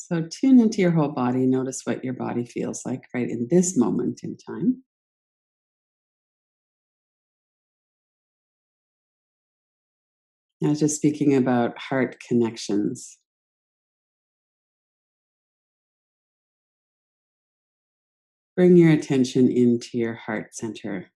So tune into your whole body. Notice what your body feels like right in this moment in time. I was just speaking about heart connections. Bring your attention into your heart center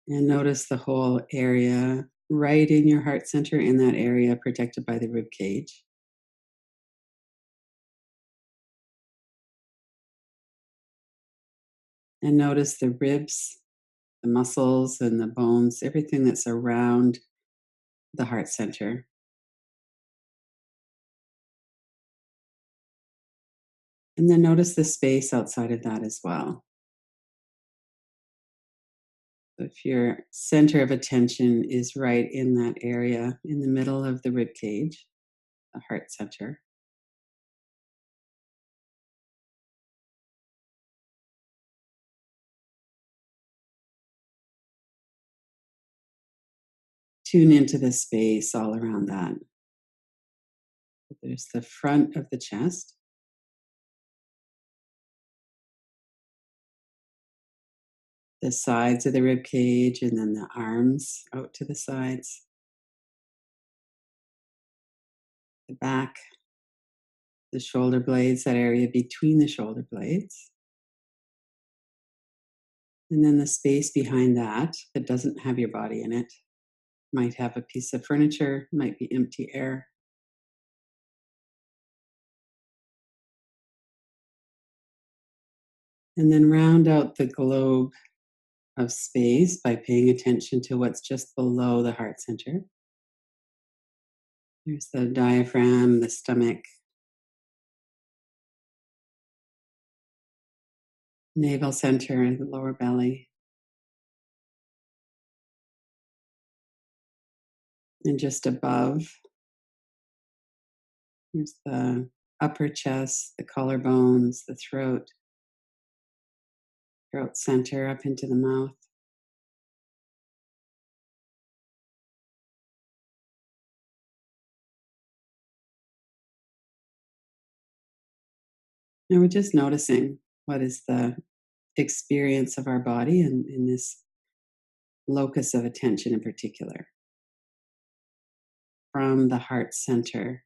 and notice the whole area right in your heart center, in that area protected by the rib cage. And notice the ribs, the muscles, and the bones, everything that's around the heart center. And then notice the space outside of that as well. If your center of attention is right in that area, in the middle of the rib cage, the heart center, tune into the space all around that. There's the front of the chest, the sides of the rib cage, and then the arms out to the sides, the back, the shoulder blades, that area between the shoulder blades. And then the space behind that that doesn't have your body in it. Might have a piece of furniture, might be empty air. And then round out the globe of space by paying attention to what's just below the heart center. There's the diaphragm, the stomach, navel center, the lower belly. And just above, there's the upper chest, the collarbones, the throat center up into the mouth. And we're just noticing what is the experience of our body and in this locus of attention in particular. From the heart center,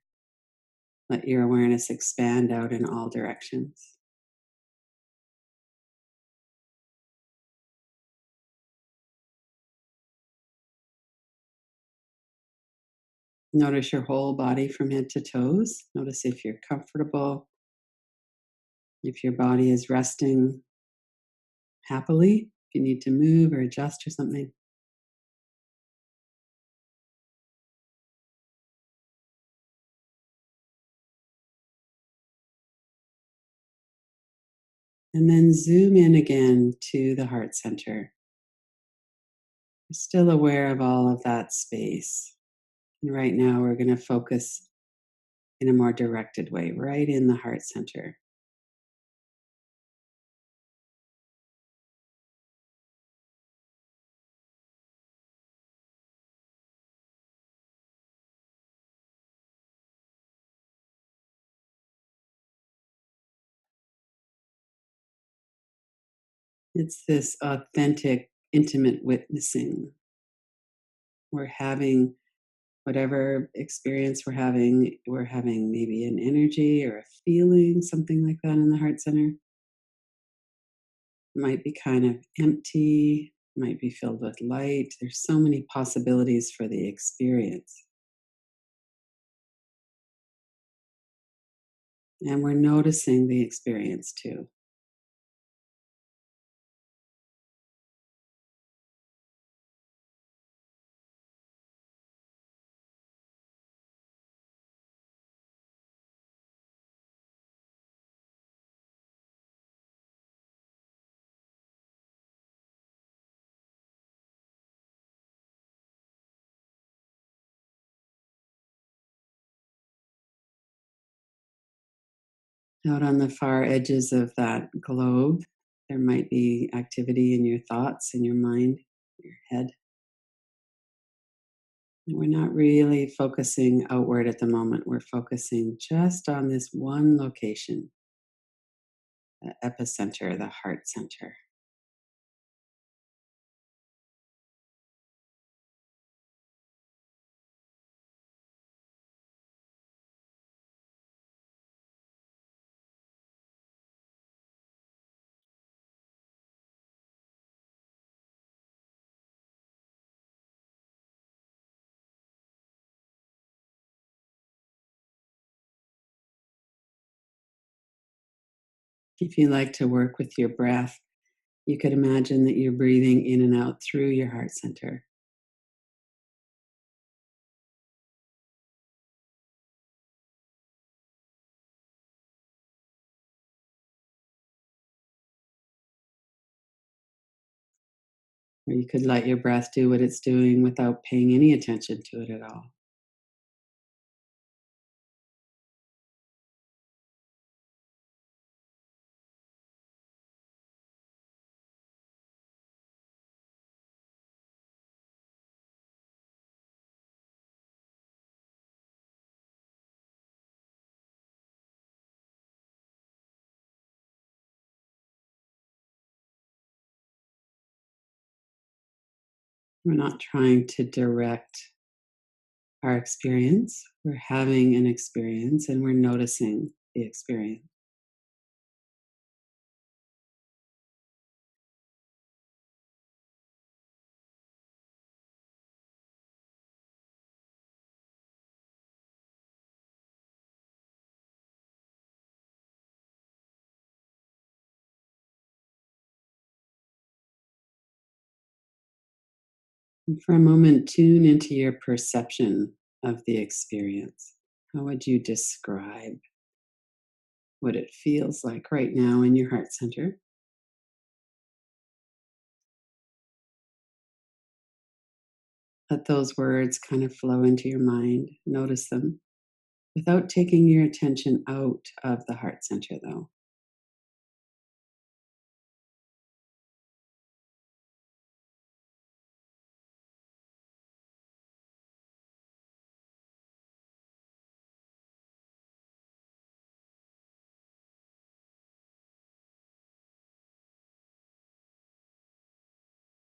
let your awareness expand out in all directions. Notice your whole body from head to toes. Notice if you're comfortable, if your body is resting happily, if you need to move or adjust or something. And then zoom in again to the heart center. We're still aware of all of that space. And right now, we're going to focus in a more directed way, right in the heart center. It's this authentic, intimate witnessing. We're having whatever experience we're having maybe an energy or a feeling, something like that in the heart center. Might be kind of empty, might be filled with light. There's so many possibilities for the experience. And we're noticing the experience too. Out on the far edges of that globe, there might be activity in your thoughts, in your mind. your head. And we're not really focusing outward at the moment. We're focusing just on this one location, the epicenter, the heart center. If you like to work with your breath, you could imagine that you're breathing in and out through your heart center. Or you could let your breath do what it's doing without paying any attention to it at all. We're not trying to direct our experience. We're having an experience and we're noticing the experience. And for a moment, tune into your perception of the experience. How would you describe what it feels like right now in your heart center? Let those words kind of flow into your mind. Notice them without taking your attention out of the heart center, though.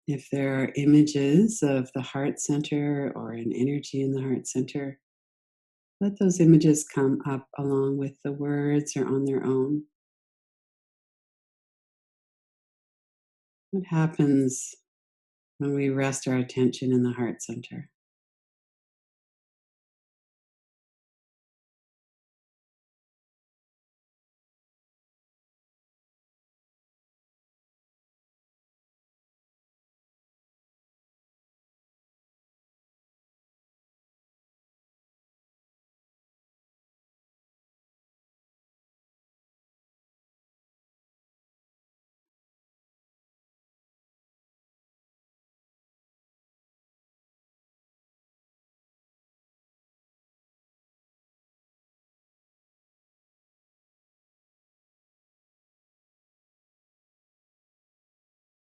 If there are images of the heart center or an energy in the heart center, let those images come up along with the words or on their own. What happens when we rest our attention in the heart center?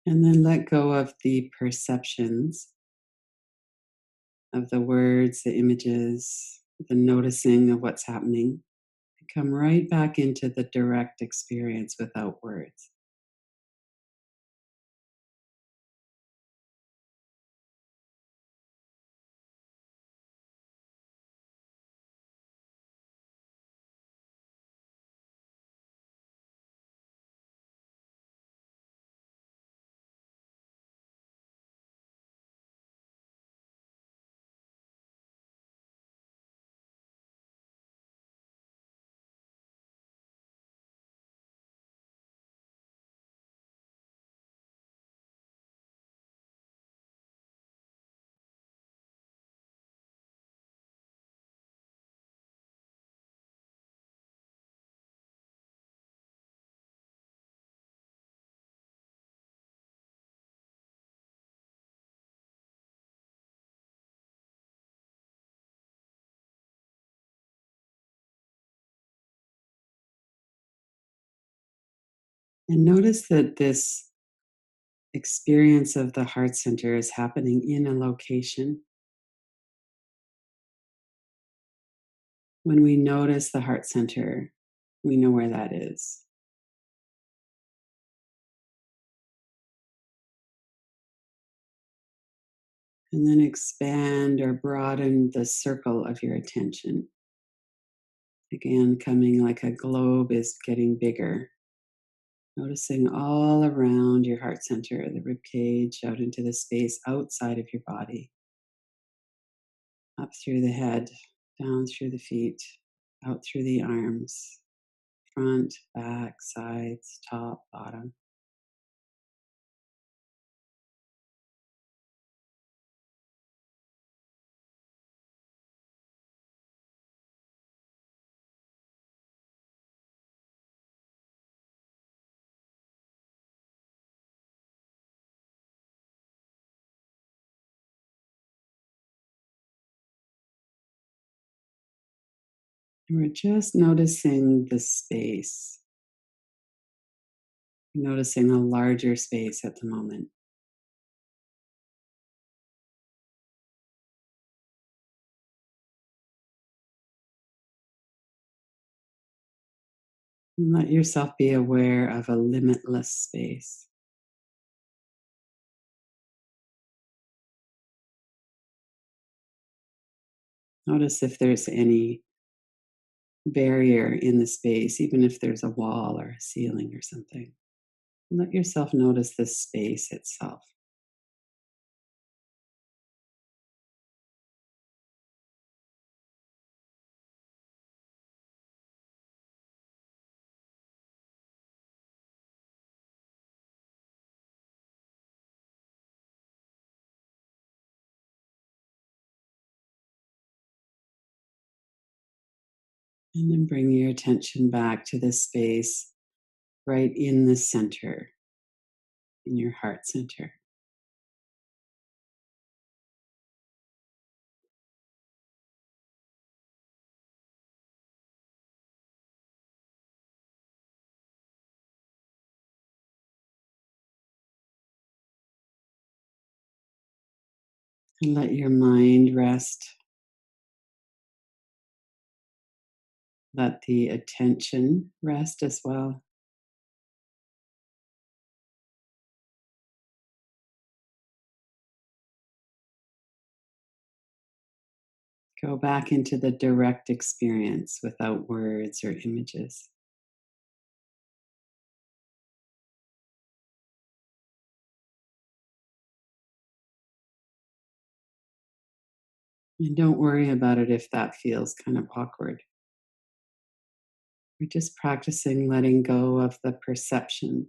And then let go of the perceptions of the words, the images, the noticing of what's happening. Come right back into the direct experience without words. And notice that this experience of the heart center is happening in a location. When we notice the heart center, we know where that is. And then expand or broaden the circle of your attention. Again, coming like a globe is getting bigger. Noticing all around your heart center, the rib cage, out into the space outside of your body, up through the head, down through the feet, out through the arms, front, back, sides, top, bottom. And we're just noticing the space, noticing a larger space at the moment. And let yourself be aware of a limitless space. Notice if there's any barrier in the space, even if there's a wall or a ceiling or something. Let yourself notice the space itself. And then bring your attention back to the space right in the center, in your heart center. And let your mind rest. Let the attention rest as well. Go back into the direct experience without words or images. And don't worry about it if that feels kind of awkward. We're just practicing letting go of the perception.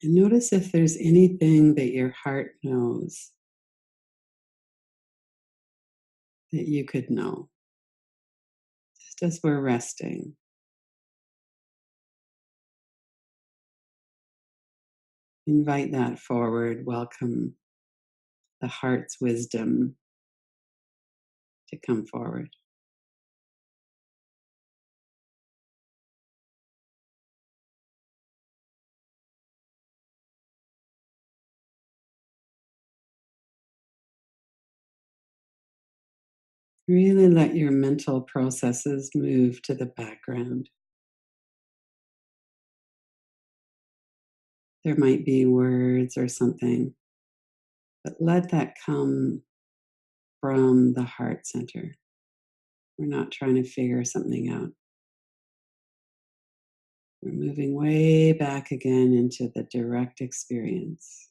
And notice if there's anything that your heart knows that you could know, just as we're resting. Invite that forward. Welcome the heart's wisdom to come forward. Really let your mental processes move to the background. There might be words or something, but let that come from the heart center. We're not trying to figure something out. We're moving way back again into the direct experience.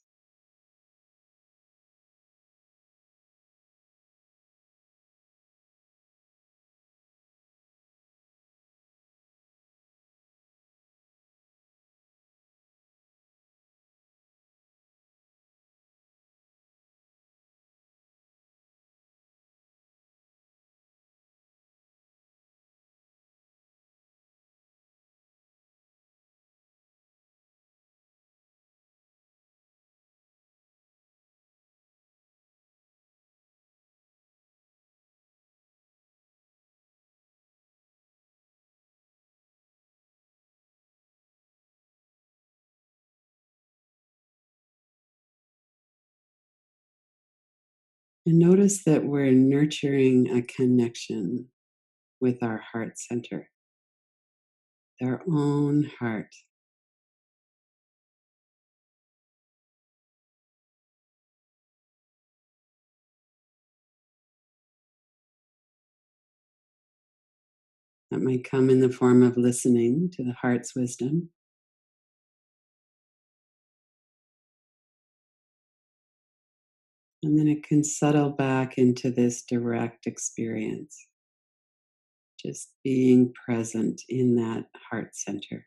And notice that we're nurturing a connection with our heart center, their own heart. That might come in the form of listening to the heart's wisdom. And then it can settle back into this direct experience, just being present in that heart center.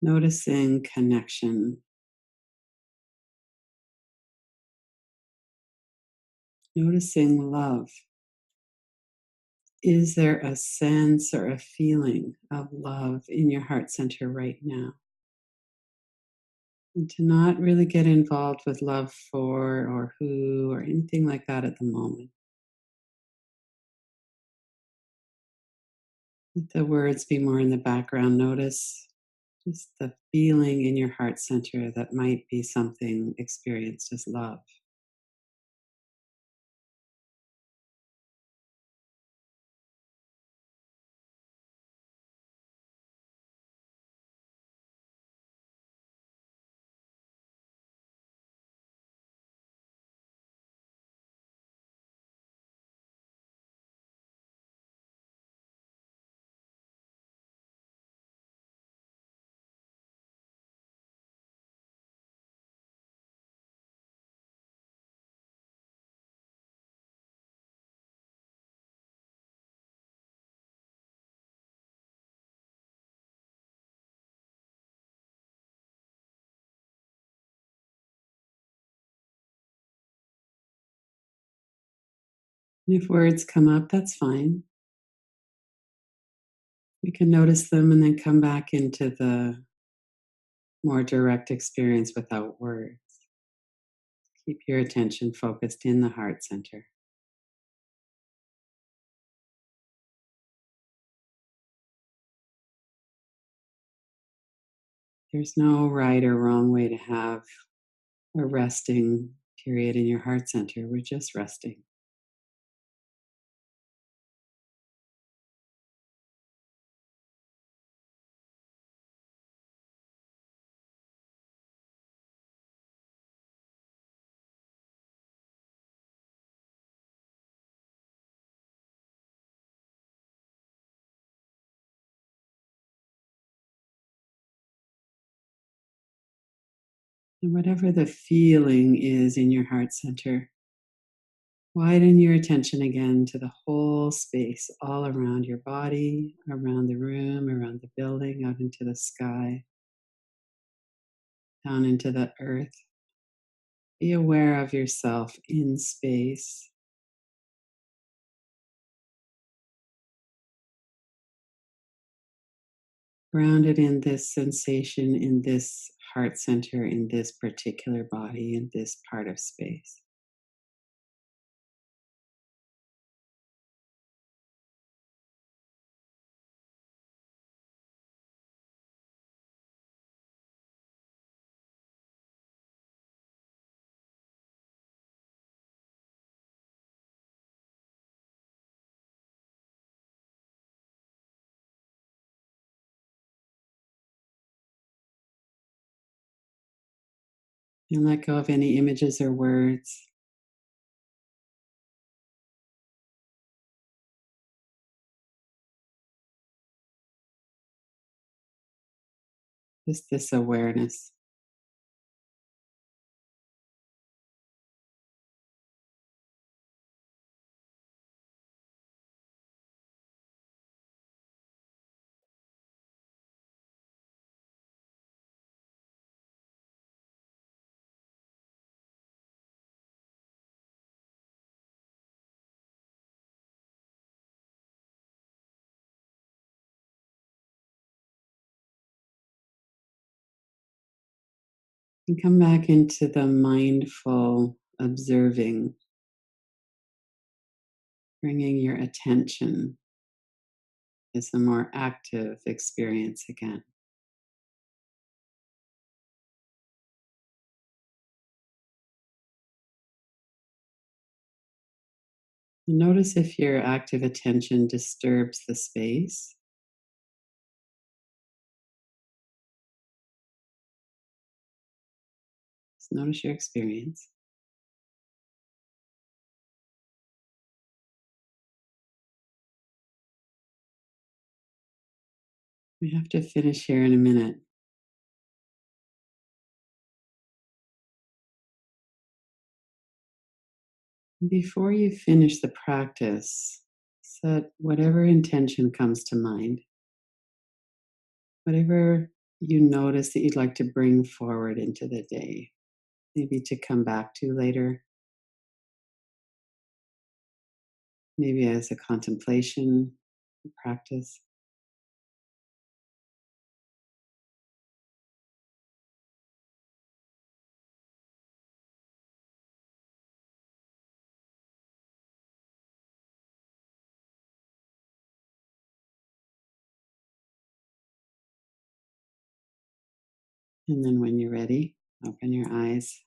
Noticing connection, noticing love. Is there a sense or a feeling of love in your heart center right now? And to not really get involved with love for or who or anything like that at the moment. Let the words be more in the background. Notice just the feeling in your heart center that might be something experienced as love. And if words come up, that's fine. We can notice them and then come back into the more direct experience without words. Keep your attention focused in the heart center. There's no right or wrong way to have a resting period in your heart center. We're just resting. And whatever the feeling is in your heart center, Widen your attention again to the whole space all around your body, around the room, around the building, out into the sky, down into the earth. Be aware of yourself in space, grounded in this sensation, in this heart center, in this particular body, in this part of space. And let go of any images or words. Just this awareness. And come back into the mindful observing, bringing your attention is a more active experience again. And notice if your active attention disturbs the space. Just notice your experience. We have to finish here in a minute. Before you finish the practice, set whatever intention comes to mind, whatever you notice that you'd like to bring forward into the day, maybe to come back to later, maybe as a contemplation practice. And then when you're ready, open your eyes.